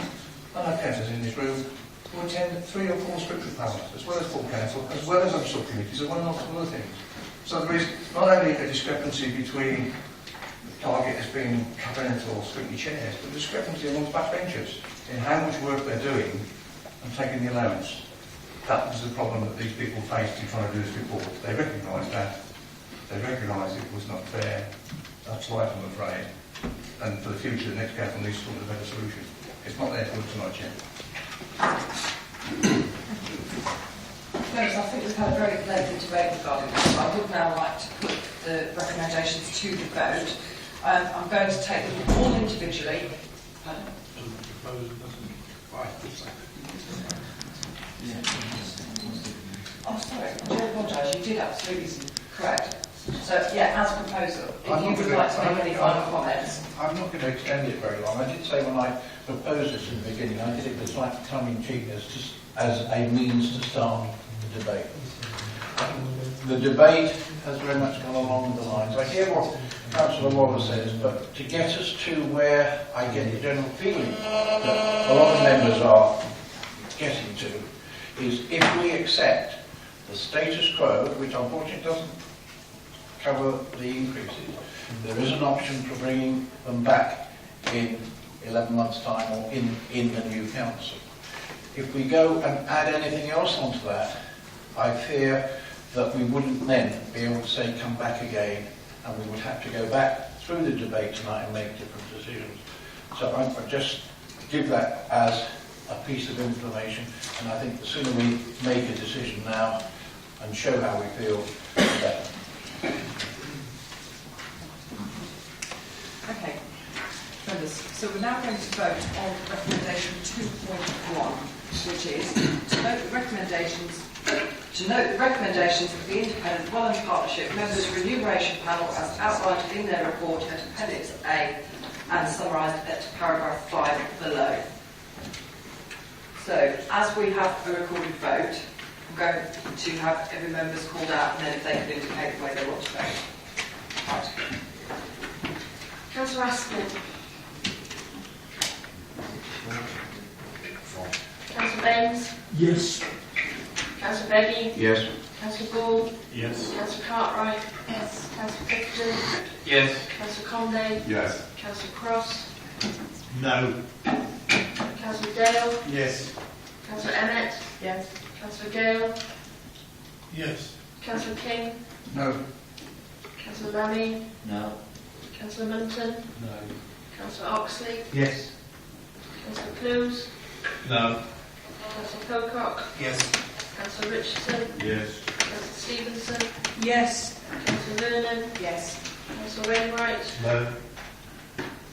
I know councillors in this room who attend 3 or 4 scripture panels, as well as full council, as well as on subcommittees, and one or two other things. So there is not only a discrepancy between the target as being cabinet or strictly chairs, but a discrepancy amongst backbenchers in how much work they're doing and taking the allowance. That was the problem that these people faced in trying to do this report. They recognised that. They recognised it was not fair. That's life, I'm afraid. And for the future, the next council needs to come with a better solution. It's not there for tonight, Chair.
Members, I think we've had a very lengthy debate regarding this. I would now like to put the recommendations to the vote. I'm going to take them all individually. Oh, sorry, I do apologise. You did absolutely correct. So, yeah, as a proposal, if you would like to make any final comments.
I'm not going to extend it very long. I did say when I proposed this in the beginning, I did it with slight tongue-in-cheek as a means to start the debate. The debate has very much gone along the lines. I hear what Councillor Waller says, but to get us to where I get the general feeling that a lot of members are getting to, is if we accept the status quo, which unfortunately doesn't cover the increases, there is an option for bringing them back in 11 months' time or in the new council. If we go and add anything else onto that, I fear that we wouldn't then be able to say come back again, and we would have to go back through the debate tonight and make different decisions. So I just give that as a piece of information, and I think the sooner we make a decision now and show how we feel, the better.
Okay, members, so we're now going to vote on recommendation 2.1, which is to note the recommendations of the Independent Rutland Partnership Members Remuneration Panel as outlined in their report at Appendix A and summarised at paragraph 5 below. So, as we have a recorded vote, I'm going to have every member's called out, and then if they can indicate the way they want to vote. Right.
Councillor Aspin. Councillor Baines.
Yes.
Councillor Beggy.
Yes.
Councillor Ball.
Yes.
Councillor Cartwright. Yes. Councillor Clifton.
Yes.
Councillor Conde.
Yes.
Councillor Cross.
No.
Councillor Dale.
Yes.
Councillor Emmett.
Yes.
Councillor Gale.
Yes.
Councillor King.
No.
Councillor Lammy.
No.
Councillor Munton.
No.
Councillor Oxley.
Yes.
Councillor Clues.
No.
Councillor Pocock.
Yes.
Councillor Richardson.
Yes.
Councillor Stevenson.
Yes.
Councillor Vernon.
Yes.
Councillor Wainwright.
No.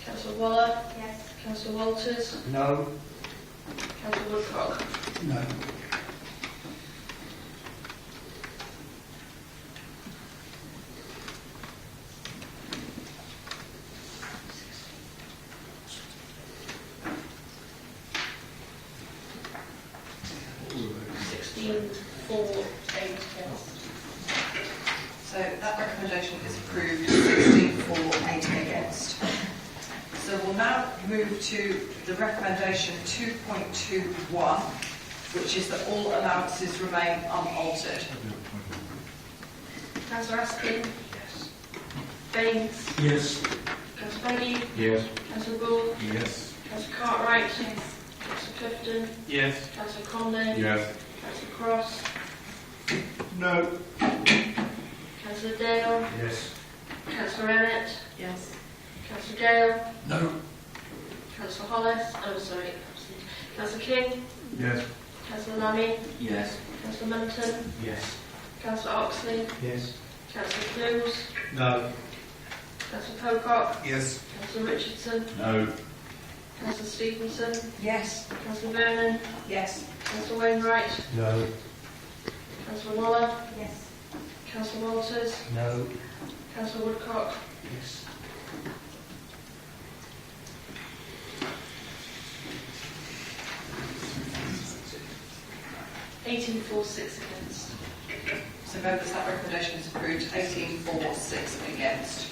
Councillor Waller. Yes. Councillor Walters.
No.
Councillor Woodcock.
No.
So that recommendation is approved, 16 for, 8 against. So we'll now move to the recommendation 2.21, which is that all allowances remain unaltered.
Councillor Aspin. Yes. Baines.
Yes.
Councillor Beggy.
Yes.
Councillor Ball.
Yes.
Councillor Cartwright. Yes. Councillor Clifton.
Yes.
Councillor Conde.
Yes.
Councillor Cross.
No.
Councillor Dale.
Yes.
Councillor Emmett.
Yes.
Councillor Gale.
No.
Councillor Hollis. Oh, sorry. Councillor King.
Yes.
Councillor Lammy.
Yes.
Councillor Munton.
Yes.
Councillor Oxley.
Yes.
Councillor Clues.
No.
Councillor Pocock.
Yes.
Councillor Richardson.
No.
Councillor Stevenson.
Yes.
Councillor Vernon.
Yes.
Councillor Wainwright.
No.
Councillor Waller.
Yes.
Councillor Walters.
No.
Councillor Woodcock.
Yes.
$18 for 6 against.
So members, that recommendation is approved, 18 for, 6 against.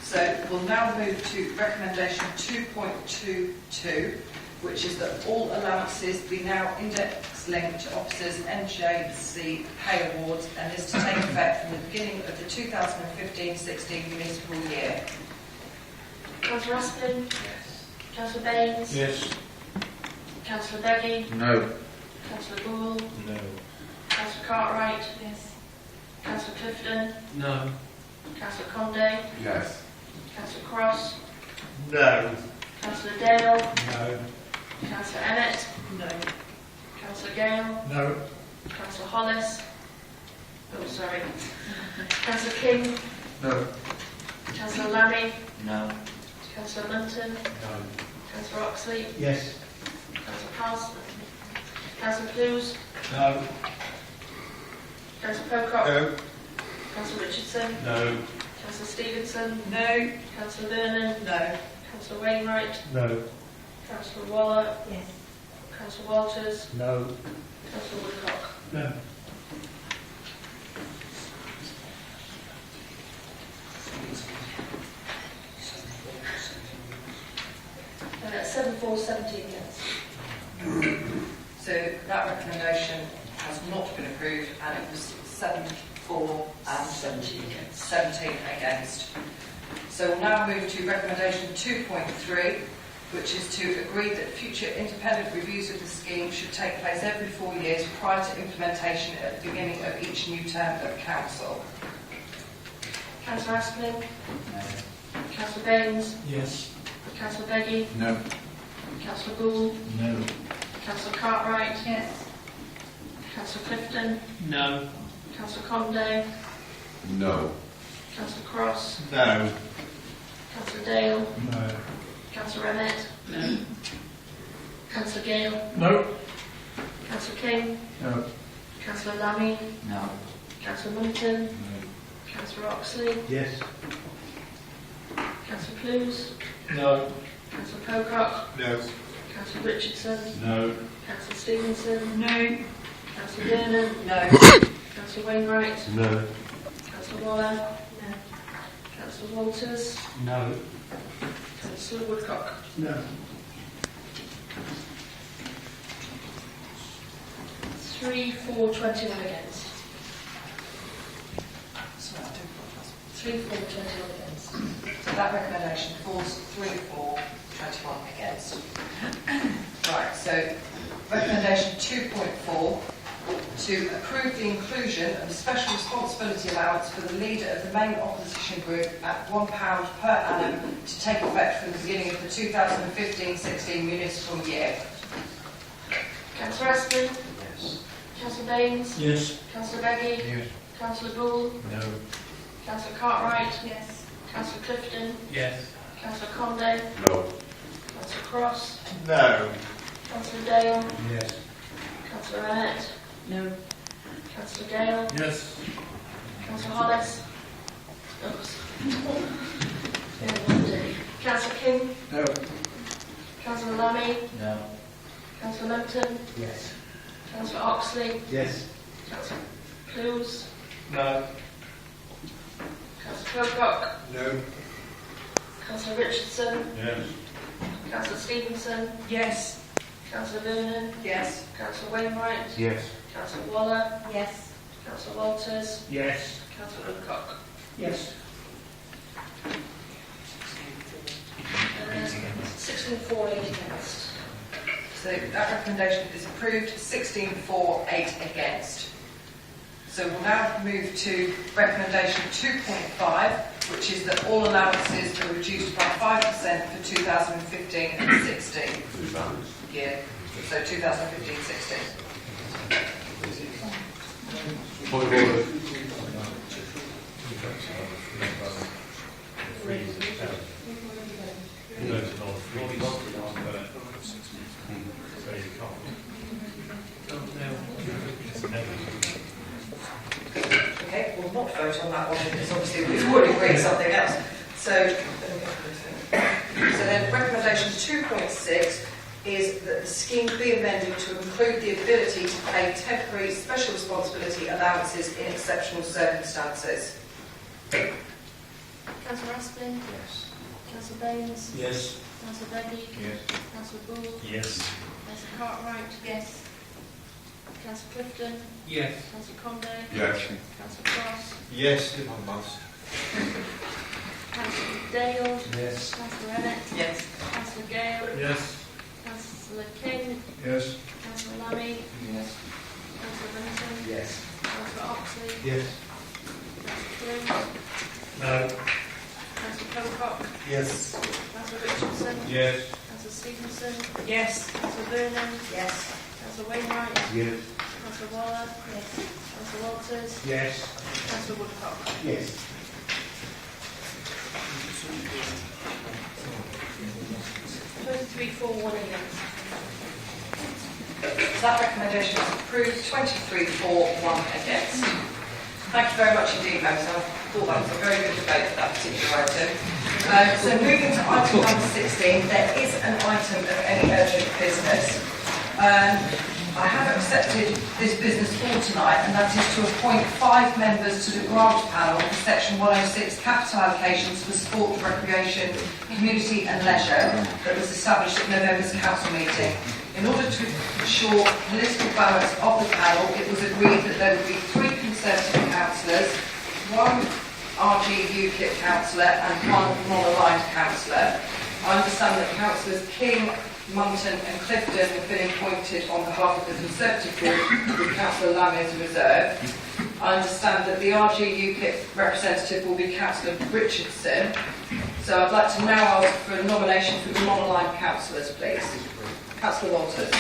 So So we'll now move to recommendation 2.22, which is that all allowances be now index linked to officers' NJC pay awards and is to take effect from the beginning of the 2015-16 municipal year.
Councillor Aspin? Yes. Councillor Baines?
Yes.
Councillor Beggy?
No.
Councillor Gould?
No.
Councillor Cartwright? Yes. Councillor Clifton?
No.
Councillor Condé?
Yes.
Councillor Cross?
No.
Councillor Dale?
No.
Councillor Emmett?
No.
Councillor Gale?
No.
Councillor Hollis? Oh, sorry. Councillor King?
No.
Councillor Lammy?
No.
Councillor Munton?
No.
Councillor Oxley?
Yes.
Councillor Parsons? Councillor Clues?
No.
Councillor Pocock?
No.
Councillor Richardson?
No.
Councillor Stevenson?
No.
Councillor Vernon?
No.
Councillor Wainwright?
No.
Councillor Waller?
Yes.
Councillor Walters?
No.
Councillor Woodcock?
No.
That's 7-4-17 against.
So that recommendation has not been approved, and it was 7-4 and 17 against. So we'll now move to recommendation 2.3, which is to agree that future independent reviews of the scheme should take place every 4 years prior to implementation at the beginning of each new term of council.
Councillor Aspin?
No.
Councillor Baines?
Yes.
Councillor Beggy?
No.
Councillor Gould?
No.
Councillor Cartwright?
Yes.
Councillor Clifton?
No.
Councillor Condé?
No.
Councillor Cross?
No.
Councillor Dale?
No.
Councillor Emmett? No. Councillor Gale?
No.
Councillor King?
No.
Councillor Lammy?
No.
Councillor Munton? Councillor Oxley?
Yes.
Councillor Clues?
No.
Councillor Pocock?
No.
Councillor Richardson?
No.
Councillor Stevenson?
No.
Councillor Vernon?
No.
Councillor Wainwright?
No.
Councillor Waller? No. Councillor Walters?
No.
Councillor Woodcock?
No.
3-4-21 against. 3-4-21 against.
So that recommendation falls 3-4-21 against. Right, so recommendation 2.4, to approve the inclusion of a special responsibility allowance for the leader of the main opposition group at £1 per annum to take effect from the beginning of the 2015-16 municipal year.
Councillor Aspin?
Yes.
Councillor Baines?
Yes.
Councillor Beggy?
Yes.
Councillor Gould?
No.
Councillor Cartwright?
Yes.
Councillor Clifton?
Yes.
Councillor Condé?
No.
Councillor Cross?
No.
Councillor Dale?
Yes.
Councillor Emmett?
No.
Councillor Gale?
Yes.
Councillor Hollis? Councillor King?
No.
Councillor Lammy?
No.
Councillor Munton?
Yes.
Councillor Oxley?
Yes.
Councillor Clues?
No.
Councillor Pocock?
No.
Councillor Richardson?
Yes.
Councillor Stevenson?
Yes.
Councillor Vernon?
Yes.
Councillor Wainwright?
Yes.
Councillor Waller?
Yes.
Councillor Walters?
Yes.
Councillor Woodcock?
Yes.
16-4, 8 against.
So that recommendation is approved, 16-4-8 against. So we'll now move to recommendation 2.5, which is that all allowances are reduced by 5% for 2015 and 16 year. So 2015-16.
Point of order.
Okay, we'll not vote on that one because obviously we've already agreed something else. So then recommendation 2.6 is that the scheme be amended to include the ability to pay temporary special responsibility allowances in exceptional circumstances.
Councillor Aspin?
Yes.
Councillor Baines?
Yes.
Councillor Beggy?
Yes.
Councillor Bull?
Yes.
Councillor Cartwright? Yes. Councillor Clifton?
Yes.
Councillor Conde?
Yes.
Councillor Cross?
Yes. If I must.
Councillor Dale?
Yes.
Councillor Emmett?
Yes.
Councillor Gale?
Yes.
Councillor King?
Yes.
Councillor Lammy?
Yes.
Councillor Vincent?
Yes.
Councillor Oxley?
Yes.
Councillor Flynn?
No.
Councillor Pocock?
Yes.
Councillor Richardson?
Yes.
Councillor Stevenson?
Yes.
Councillor Vernon?
Yes.
Councillor Wainwright?
Yes.
Councillor Waller? Yes. Councillor Walters?
Yes.
Councillor Woodcock?
Yes.
23-4-1 against.
So that recommendation is approved, 23-4-1 against. Thank you very much indeed, members. I thought that was a very good debate for that particular item. So moving to item number 16, there is an item of any urgent business. I have accepted this business for tonight, and that is to appoint 5 members to the grant panel for Section 106 capital allocations for sport, recreation, community and leisure that was established at November's council meeting. In order to ensure political balance of the panel, it was agreed that there would be 3 Conservative councillors, 1 RG UKIP councillor and 1 non-aligned councillor. I understand that Councillors King, Munton and Clifton have been appointed on behalf of the Conservative group with Councillor Lamb as a reserve. I understand that the RG UKIP representative will be Councillor Richardson. So I'd like to now ask for a nomination for the non-aligned councillors, please. Councillor Walters.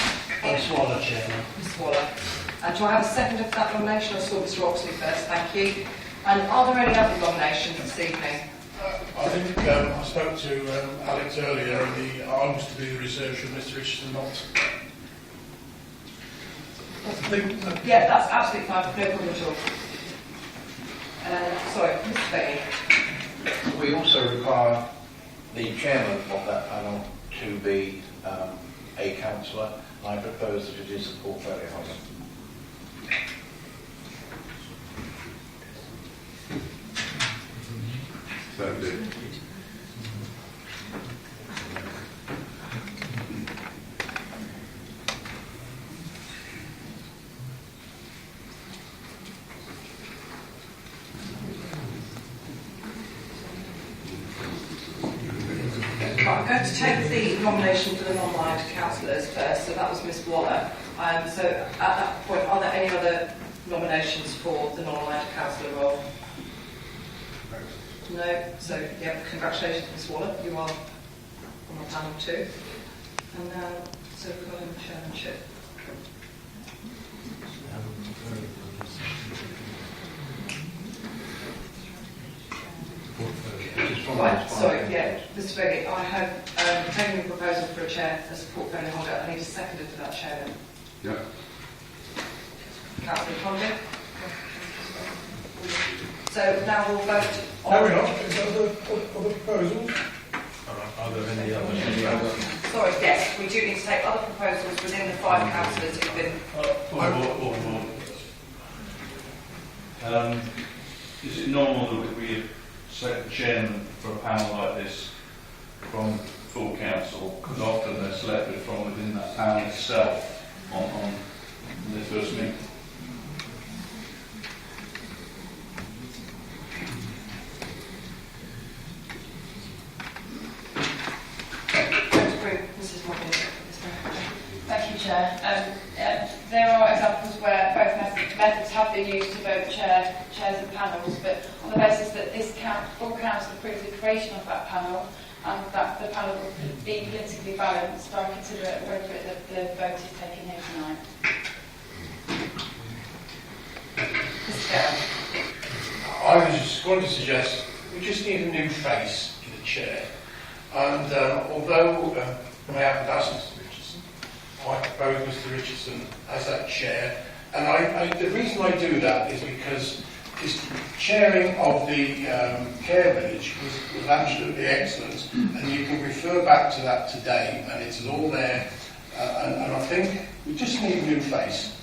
Miss Waller, Chairman.
Miss Waller. And do I have a seconder for that nomination? I saw Mr Oxley first, thank you. And are there any other nominations this evening?
I think I spoke to Alex earlier, and I was to be the reserve should Mr Richardson not.
Yeah, that's absolutely fine, no problem at all. Sorry, Mr Beggy.
We also require the chairman of that panel to be a councillor. I propose that it is a portfolio holder.
Seconded.
I'm going to take the nomination for the non-aligned councillors first, so that was Miss Waller. So at that point, are there any other nominations for the non-aligned councillor role? No, so yeah, congratulations Miss Waller, you are on the panel too. And now, so we've got a chairmanship. Right, sorry, yeah, Mr Beggy, I have taken the proposal for a chair as a portfolio holder. I need a seconder for that chair.
Yeah.
Councillor Conde. So now we'll vote on...
No, we're not. Is there other proposals?
Are there any other?
Sorry, yes, we do need to take other proposals within the 5 councillors who've been...
Is it normal that we select the chairman for a panel like this from full council? Because often they're selected from within that panel itself on the first meeting.
Thank you, Chair. There are examples where both methods have been used to vote chairs of panels, but on the basis that this full council approves the creation of that panel and that the panel will be politically balanced, I consider it appropriate that the vote is taken here tonight.
I was just going to suggest we just need a new face in the chair. And although I haven't asked Mr Richardson, I propose Mr Richardson as that chair. And the reason I do that is because his chairing of the care village was absolutely excellent. And you can refer back to that today, and it's all there. And I think we just need a new face.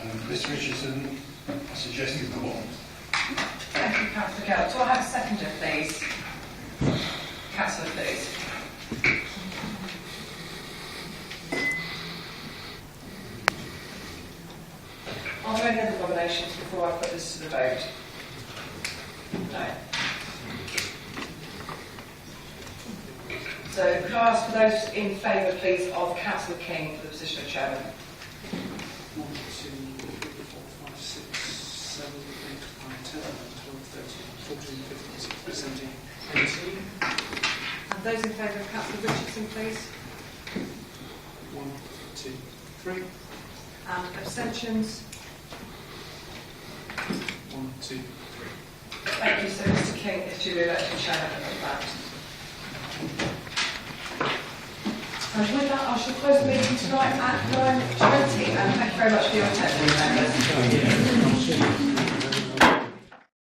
And Mr Richardson, I suggested the one.
Thank you, Councillor Gale. Do I have a seconder, please? Councillor, please. Are there any other nominations before I put this to the vote? No. So could I ask for those in favour, please, of Councillor King for the position of chairman?
1, 2, 3, 4, 5, 6, 7, 8, 9, 10, 11, 12, 13, 14, 15, 16, 17, 18.
And those in favour of Councillor Richardson, please?
1, 2, 3.
And abstentions?
1, 2, 3.
Thank you. So Mr King is duly elected chairman of that. And with that, I shall close the meeting tonight at 9:20. And thank you very much for your attendance, members.